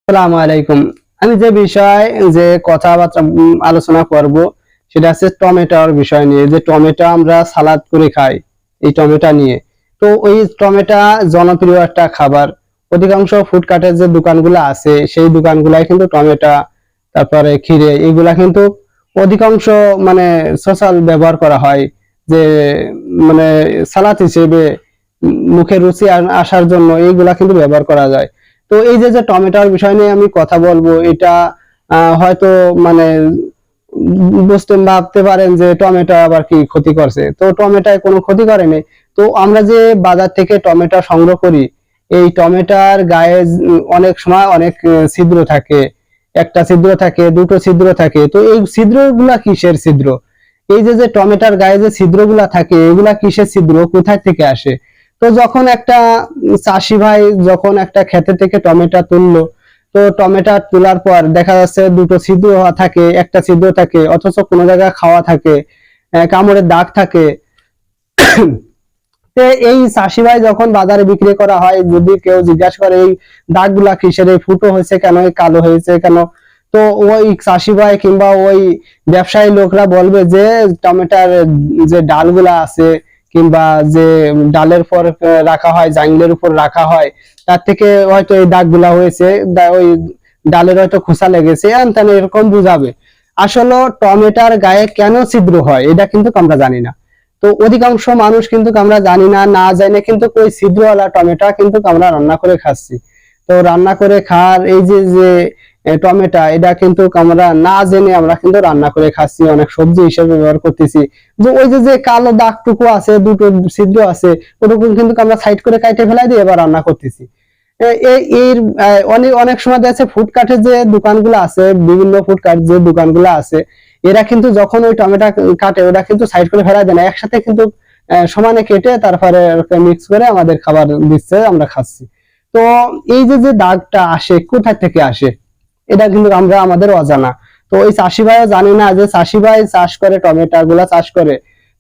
আসসালামু আলাইকুম। আমি যে বিষয় যে কথাবার্তা আলোচনা করব সেটা হচ্ছে টমেটোর বিষয় নিয়ে, যে টমেটো আমরা সালাদ করে খাই এই টমেটো নিয়ে। তো ওই টমেটো জনপ্রিয় একটা খাবার। অধিকাংশ ফুডকার্টের যে দোকানগুলো আছে সেই দোকানগুলাই কিন্তু টমেটো, তারপরে ক্ষীরে, এগুলা কিন্তু অধিকাংশ মানে সোশ্যাল ব্যবহার করা হয়, যে মানে সালাদ হিসেবে মুখে রুচি আসার জন্য এইগুলা কিন্তু ব্যবহার করা যায়। তো এই যে টমেটোর বিষয় নিয়ে আমি কথা বলবো, এটা হয়তো মানে বুঝতে ভাবতে পারেন যে টমেটো আবার কি ক্ষতি করছে। তো টমেটোয় কোনো ক্ষতি করেনি। তো আমরা যে বাজার থেকে টমেটো সংগ্রহ করি, এই টমেটোর গায়ে অনেক সময় অনেক ছিদ্র থাকে, একটা ছিদ্র থাকে, দুটো ছিদ্র থাকে। তো এই ছিদ্রগুলা কিসের ছিদ্র? এই যে টমেটোর গায়ে যে ছিদ্রগুলা থাকে, এগুলা কিসের ছিদ্র, কোথায় থেকে আসে? তো যখন একটা চাষি ভাই যখন একটা ক্ষেতে থেকে টমেটো তুললো, তো টমেটো তোলার পর দেখা যাচ্ছে দুটো ছিদ্র থাকে, একটা ছিদ্র থাকে, অথচ কোনো জায়গায় খাওয়া থাকে, কামড়ের দাগ থাকে। তো এই চাষি ভাই যখন বাজারে বিক্রি করা হয়, যদি কেউ জিজ্ঞাসা করে এই দাগগুলা কিসের, এই ফুটো হয়েছে কেন, এই কালো হয়েছে কেন, তো ওই চাষি ভাই কিংবা ওই ব্যবসায়ী লোকরা বলবে যে টমেটোর যে ডালগুলা আছে কিংবা যে ডালের উপর রাখা হয়, জাংলের উপর রাখা হয়, তার থেকে হয়তো এই দাগগুলা হয়েছে, ওই ডালের হয়তো খোসা লেগেছে, এরকম বুঝাবে। আসলে টমেটোর গায়ে কেন ছিদ্র হয় এটা কিন্তু আমরা জানি না। তো অধিকাংশ মানুষ কিন্তু আমরা জানি না, না জানে কিন্তু ওই ছিদ্রওয়ালা টমেটো কিন্তু আমরা রান্না করে খাচ্ছি। তো রান্না করে খাওয়ার এই যে যে টমেটো, এটা কিন্তু আমরা না জেনে আমরা কিন্তু রান্না করে খাচ্ছি, অনেক সবজি হিসেবে ব্যবহার করতেছি। যে ওই যে যে কালো দাগটুকু আছে, দুটো ছিদ্র আছে, ওটুকু কিন্তু আমরা সাইড করে কাটে ফেলাই দিয়ে এবার রান্না করতেছি। এর অনেক অনেক সময় দেখা যাচ্ছে ফুডকার্টের যে দোকানগুলো আছে, বিভিন্ন ফুডকার্ট যে দোকানগুলো আছে, এরা কিন্তু যখন ওই টমেটো কাটে ওরা কিন্তু সাইড করে ফেলা দেয় না, একসাথে কিন্তু সমানে কেটে তারপরে মিক্স করে আমাদের খাবার দিচ্ছে, আমরা খাচ্ছি। তো এই যে যে দাগটা আসে কোথা থেকে আসে, এটা কিন্তু আমরা আমাদের অজানা। তো ওই চাষি ভাইও জানে না যে চাষি ভাই চাষ করে, টমেটো গুলা চাষ করে।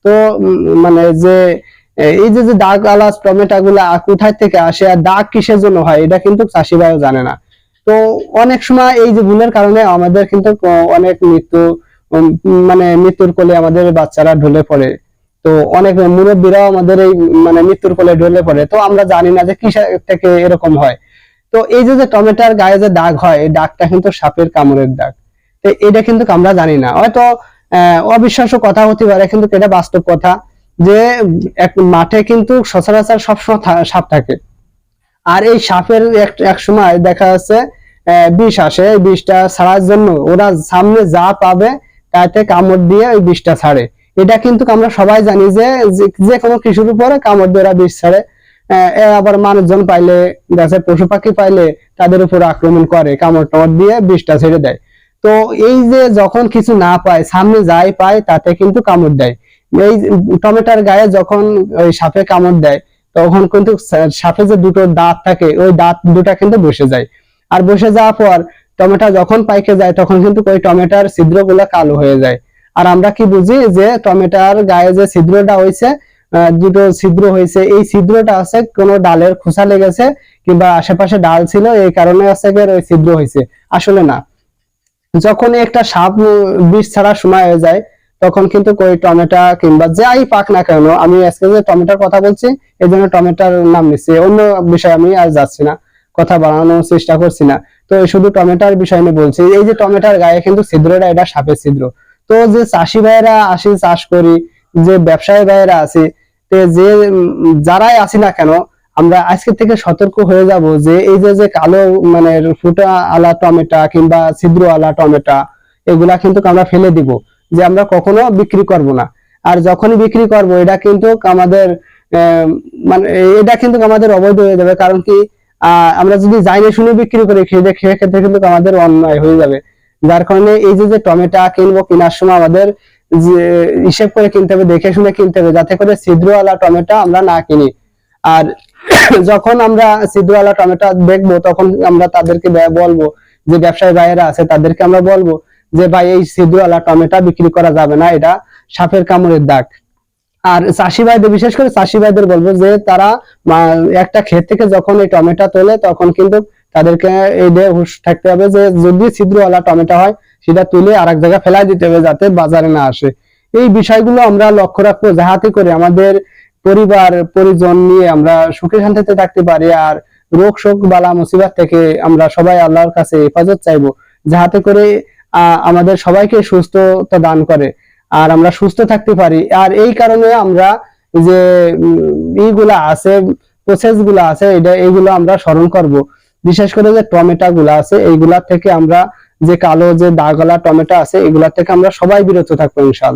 তো মানে যে এই যে যে দাগ আলা টমেটো গুলা কোথায় থেকে আসে আর দাগ কিসের জন্য হয়, এটা কিন্তু চাষি ভাইও জানে না। তো অনেক সময় এই যে ভুলের কারণে আমাদের কিন্তু অনেক মৃত্যু, মানে মৃত্যুর কোলে আমাদের বাচ্চারা ঢলে পড়ে। তো অনেক মুরব্বীরাও আমাদের এই মানে মৃত্যুর কোলে ঢলে পড়ে। তো আমরা জানি না যে কিসের থেকে এরকম হয়। তো এই যে যে টমেটোর গায়ে যে দাগ হয়, এই দাগটা কিন্তু সাপের কামড়ের দাগ। তো এটা কিন্তু আমরা জানি না। হয়তো অবিশ্বাস্য কথা হতে পারে, কিন্তু এটা বাস্তব কথা যে এক মাঠে কিন্তু সচরাচর সবসময় সাপ থাকে। আর এই সাপের এক সময় দেখা যাচ্ছে বিষ আসে, এই বিষটা ছাড়ার জন্য ওরা সামনে যা পাবে তাতে কামড় দিয়ে ওই বিষটা ছাড়ে। এটা কিন্তু আমরা সবাই জানি যে যে কোনো কিছুর উপরে কামড় দিয়ে ওরা বিষ ছাড়ে। আবার মানুষজন পাইলে, গাছের পশু পাখি পাইলে তাদের উপর আক্রমণ করে, কামড় টামড় দিয়ে বিষটা ছেড়ে দেয়। তো এই যে যখন কিছু না পায়, সামনে যাই পায় তাতে কিন্তু কামড় দেয়। এই টমেটোর গায়ে যখন ওই সাপে কামড় দেয়, তখন কিন্তু সাপে যে দুটো দাঁত থাকে, ওই দাঁত দুটা কিন্তু বসে যায়। আর বসে যাওয়ার পর টমেটো যখন পাইকে যায়, তখন কিন্তু ওই টমেটোর ছিদ্রগুলো কালো হয়ে যায়। আর আমরা কি বুঝি যে টমেটোর গায়ে যে ছিদ্রটা হয়েছে, দুটো ছিদ্র হয়েছে, এই ছিদ্রটা আছে কোন ডালের খোসা লেগেছে কিংবা আশেপাশে ডাল ছিল, এই কারণে আছে ওই ছিদ্র হয়েছে। আসলে না, যখন একটা সাপ বিষ ছাড়ার সময় হয়ে যায়, তখন কিন্তু ওই টমেটো কিংবা যাই পাক না কেন, আমি আজকে যে টমেটোর কথা বলছি এই জন্য টমেটোর নাম নিচ্ছি, অন্য বিষয় আমি আর যাচ্ছি না, কথা বাড়ানোর চেষ্টা করছি না। তো শুধু টমেটোর বিষয় নিয়ে বলছি, এই যে টমেটোর গায়ে কিন্তু ছিদ্রটা, এটা সাপের ছিদ্র। তো যে চাষি ভাইয়েরা আসি, চাষ করি, যে ব্যবসায়ী ভাইয়েরা আছে, যে যারাই আসি না কেন, আমরা আজকে থেকে সতর্ক হয়ে যাব যে এই যে যে কালো মানে ফুটা আলা টমেটো কিংবা ছিদ্র আলা টমেটো, এগুলা কিন্তু আমরা ফেলে দিব, যে আমরা কখনো বিক্রি করব না। আর যখনই বিক্রি করব এটা কিন্তু আমাদের মানে এটা কিন্তু আমাদের অবৈধ হয়ে যাবে। কারণ কি, আমরা যদি জাইনে শুনে বিক্রি করি, সেক্ষেত্রে কিন্তু আমাদের অন্যায় হয়ে যাবে। যার কারণে এই যে যে টমেটো কিনবো, কেনার সময় আমাদের যে হিসেব করে কিনতে হবে, দেখে শুনে কিনতে হবে, যাতে করে ছিদ্রওয়ালা টমেটো আমরা না কিনি। আর যখন আমরা ছিদ্রওয়ালা টমেটো দেখবো, তখন আমরা তাদেরকে বলবো, যে ব্যবসায়ী ভাইয়েরা আছে তাদেরকে আমরা বলবো যে ভাই এই ছিদ্রওয়ালা টমেটো বিক্রি করা যাবে না, এটা সাপের কামড়ের দাগ। আর চাষি ভাইদের, বিশেষ করে চাষি ভাইদের বলবো যে তারা একটা ক্ষেত থেকে যখন এই টমেটো তোলে, তখন কিন্তু তাদেরকে এইটা হুঁশ থাকতে হবে যে যদি ছিদ্রওয়ালা টমেটো হয় সেটা তুলে আরেক জায়গায় ফেলাই দিতে হবে যাতে বাজারে না আসে। এই বিষয়গুলো আমরা লক্ষ্য রাখবো যাহাতে করে আমাদের পরিবার পরিজন নিয়ে আমরা সুখে শান্তিতে থাকতে পারি, আর রোগ শোক বালা মুসিবত থেকে আমরা সবাই আল্লাহর কাছে হেফাজত চাইবো, যাহাতে করে আমাদের সবাইকে সুস্থতা দান করে আর আমরা সুস্থ থাকতে পারি। আর এই কারণে আমরা যে এইগুলা আছে, প্রসেস গুলা আছে, এইগুলো আমরা স্মরণ করব। বিশেষ করে যে টমেটো গুলা আছে এইগুলা থেকে আমরা, যে কালো যে দাগওয়ালা টমেটো আছে এগুলা থেকে আমরা সবাই বিরত থাকবো ইনশাআল্লাহ।